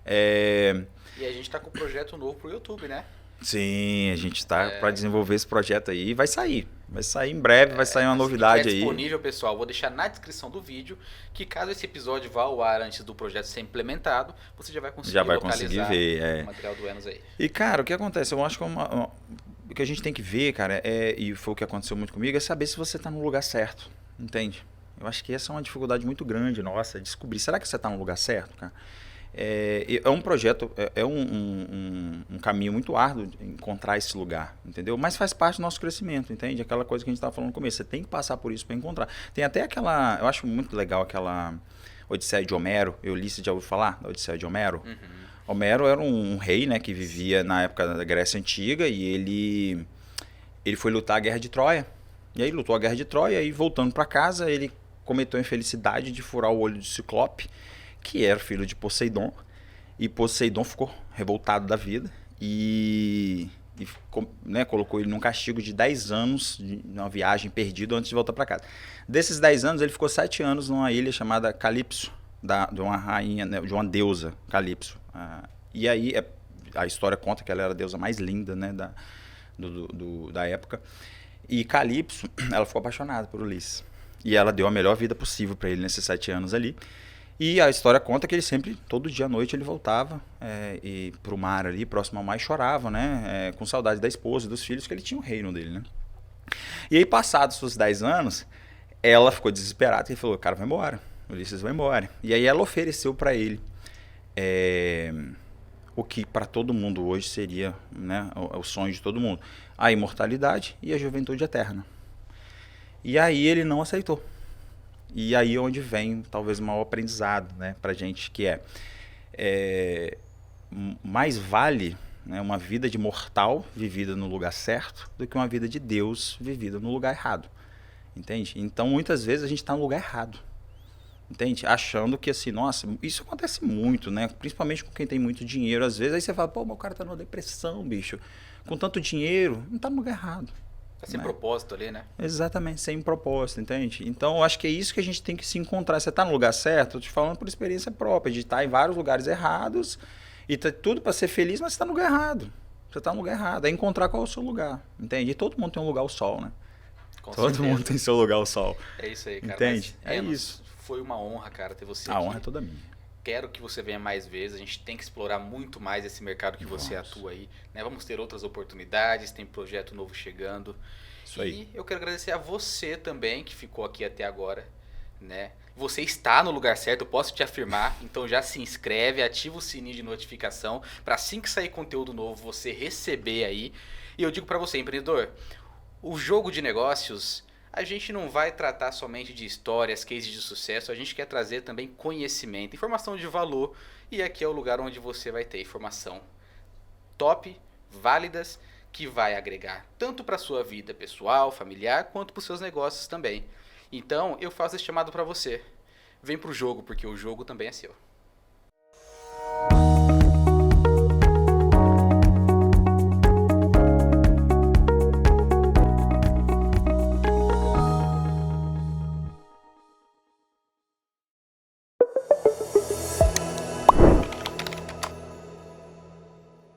E a gente tá com um projeto novo pro YouTube, né? Sim, a gente está para desenvolver esse projeto aí e vai sair. Vai sair em breve, vai sair uma novidade aí. Disponível, pessoal. Vou deixar na descrição do vídeo que caso esse episódio vá ao ar antes do projeto ser implementado, você já vai conseguir ver o material do Enos aí. E, cara, o que acontece? Eu acho que o que a gente tem que ver, cara, e foi o que aconteceu muito comigo, é saber se você está no lugar certo, entende? Eu acho que essa é uma dificuldade muito grande nossa, descobrir. Será que você está no lugar certo, cara? É um projeto, um caminho muito árduo de encontrar esse lugar, entendeu? Mas faz parte do nosso crescimento, entende? Aquela coisa que a gente estava falando no começo, você tem que passar por isso para encontrar. Tem até aquela, eu acho muito legal aquela Odisseia de Homero, Ulisses já ouviu falar da Odisseia de Homero? Uhum. Homero era um rei, né, que vivia na época da Grécia Antiga e ele foi lutar a Guerra de Troia. E aí lutou a Guerra de Troia e voltando para casa ele cometeu a infelicidade de furar o olho de Ciclope, que era filho de Poseidon, e Poseidon ficou revoltado da vida e né, colocou ele num castigo de 10 anos, numa viagem perdida antes de voltar para casa. Desses 10 anos, ele ficou 7 anos numa ilha chamada Calipso, de uma rainha, né, de uma deusa, Calipso. E aí a história conta que ela era a deusa mais linda, né, da época. E Calipso, ela ficou apaixonada por Ulisses. E ela deu a melhor vida possível para ele nesses 7 anos ali. E a história conta que ele sempre, todo dia à noite, ele voltava e pro mar ali, próximo ao mar, e chorava, né? Com saudade da esposa e dos filhos, que ele tinha o reino dele, né? E aí, passados os 10 anos, ela ficou desesperada e falou, o cara vai embora, Ulisses vai embora. E aí ela ofereceu para ele o que para todo mundo hoje seria, né, o sonho de todo mundo, a imortalidade e a juventude eterna. E aí ele não aceitou. E aí onde vem talvez o maior aprendizado, né, pra gente, que mais vale, né, uma vida de mortal vivida no lugar certo do que uma vida de Deus vivida no lugar errado, entende? Então muitas vezes a gente está no lugar errado, entende? Achando que assim, nossa, isso acontece muito, né, principalmente com quem tem muito dinheiro. Às vezes aí você fala, pô, meu cara tá numa depressão, bicho, com tanto dinheiro, não tá no lugar errado. Tá sem propósito ali, né? Exatamente, sem propósito, entende? Então, eu acho que é isso que a gente tem que se encontrar. Você tá no lugar certo, eu te falando por experiência própria, de estar em vários lugares errados e tá tudo para ser feliz, mas você tá no lugar errado. Você tá no lugar errado. É encontrar qual é o seu lugar, entende? E todo mundo tem um lugar ao sol, né? Todo mundo tem seu lugar ao sol. É isso aí, cara. Entende? Mas, isso. Foi uma honra, cara, ter você aqui. A honra é toda minha. Quero que você venha mais vezes, a gente tem que explorar muito mais esse mercado que você atua aí, né? Vamos ter outras oportunidades, tem projeto novo chegando. Isso aí. E eu quero agradecer a você também, que ficou aqui até agora, né? Você está no lugar certo, eu posso te afirmar, então já se inscreve, ativa o sininho de notificação, para assim que sair conteúdo novo, você receber aí. E eu digo para você, empreendedor, o jogo de negócios, a gente não vai tratar somente de histórias, cases de sucesso, a gente quer trazer também conhecimento, informação de valor, e aqui é o lugar onde você vai ter informação top, válidas, que vai agregar tanto para a sua vida pessoal, familiar, quanto para os seus negócios também. Então, eu faço esse chamado para você. Vem pro jogo, porque o jogo também é seu.